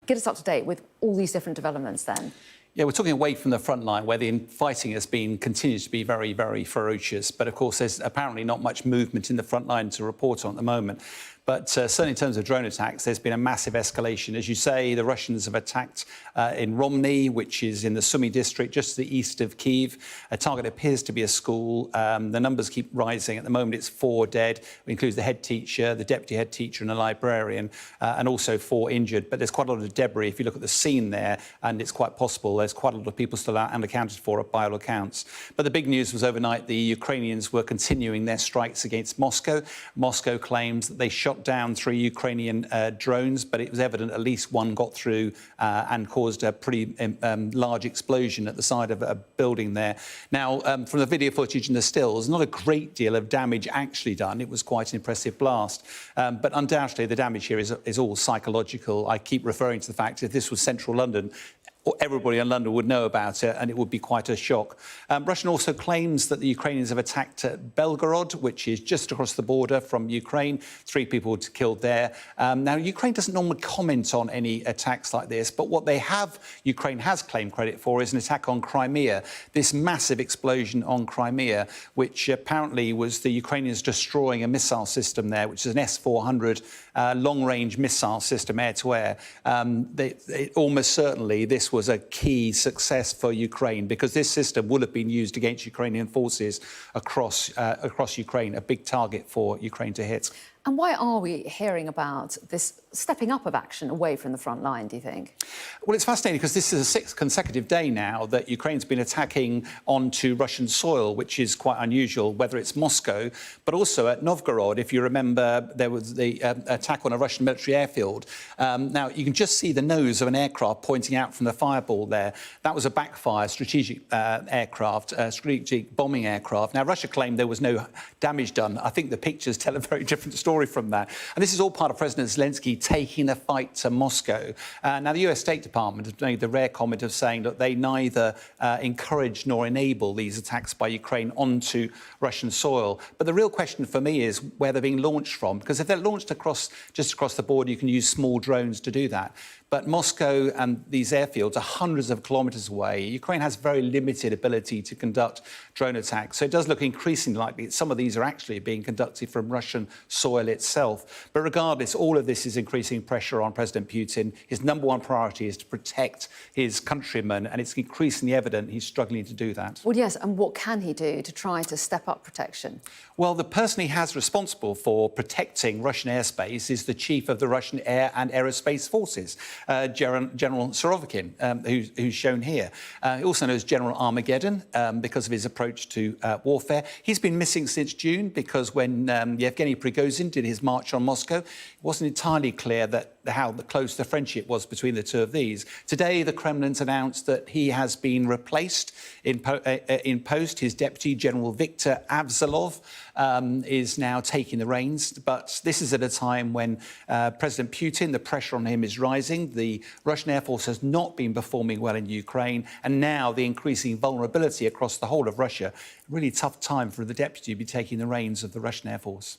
Get us up to date with all these different developments then. Yeah, we're talking away from the front line where the fighting continues to be very, very ferocious. But of course, there's apparently not much movement in the front line to report on at the moment. But certainly in terms of drone attacks, there's been a massive escalation. As you say, the Russians have attacked in Romny, which is in the Sumy district, just to the east of Kyiv. A target appears to be a school. The numbers keep rising. At the moment, it's 4 dead. It includes the head teacher, the deputy head teacher and a librarian, and also 4 injured. But there's quite a lot of debris. If you look at the scene there, and it's quite possible there's quite a lot of people still out unaccounted for by all accounts. But the big news was overnight the Ukrainians were continuing their strikes against Moscow. Moscow claims that they shot down 3 Ukrainian drones, but it was evident at least one got through and caused a pretty large explosion at the side of a building there. Now, from the video footage and the stills, not a great deal of damage actually done. It was quite an impressive blast. But undoubtedly, the damage here is all psychological. I keep referring to the fact that if this was central London, everybody in London would know about it, and it would be quite a shock. Russia also claims that the Ukrainians have attacked Belgorod, which is just across the border from Ukraine. 3 people killed there. Now, Ukraine doesn't normally comment on any attacks like this, but what Ukraine has claimed credit for is an attack on Crimea, this massive explosion on Crimea, which apparently was the Ukrainians destroying a missile system there, which is an S-400 long-range missile system, air-to-air. Almost certainly, this was a key success for Ukraine because this system would have been used against Ukrainian forces across Ukraine, a big target for Ukraine to hit. And why are we hearing about this stepping up of action away from the front line, do you think? Well, it's fascinating because this is the 6th consecutive day now that Ukraine's been attacking onto Russian soil, which is quite unusual, whether it's Moscow, but also at Novgorod. If you remember, there was the attack on a Russian military airfield. Now, you can just see the nose of an aircraft pointing out from the fireball there. That was a backfire strategic aircraft, strategic bombing aircraft. Now, Russia claimed there was no damage done. I think the pictures tell a very different story from that. And this is all part of President Zelensky taking the fight to Moscow. Now, the US State Department have made the rare comment of saying that they neither encourage nor enable these attacks by Ukraine onto Russian soil. But the real question for me is where they're being launched from, because if they're launched just across the border, you can use small drones to do that. But Moscow and these airfields are hundreds of kilometres away. Ukraine has very limited ability to conduct drone attacks. So it does look increasingly likely that some of these are actually being conducted from Russian soil itself. But regardless, all of this is increasing pressure on President Putin. His #1 priority is to protect his countrymen, and it's increasingly evident he's struggling to do that. Well, yes, and what can he do to try to step up protection? Well, the person he has responsible for protecting Russian airspace is the chief of the Russian Air and Aerospace Forces, General Surovikin, who's shown here. He also knows General Armageddon because of his approach to warfare. He's been missing since June because when Yevgeny Prigozhin did his march on Moscow, it wasn't entirely clear how close the friendship was between the two of these. Today, the Kremlin's announced that he has been replaced in post. His deputy, General Viktor Avzalov, is now taking the reins. But this is at a time when President Putin, the pressure on him is rising. The Russian Air Force has not been performing well in Ukraine. And now the increasing vulnerability across the whole of Russia. Really tough time for the deputy to be taking the reins of the Russian Air Force.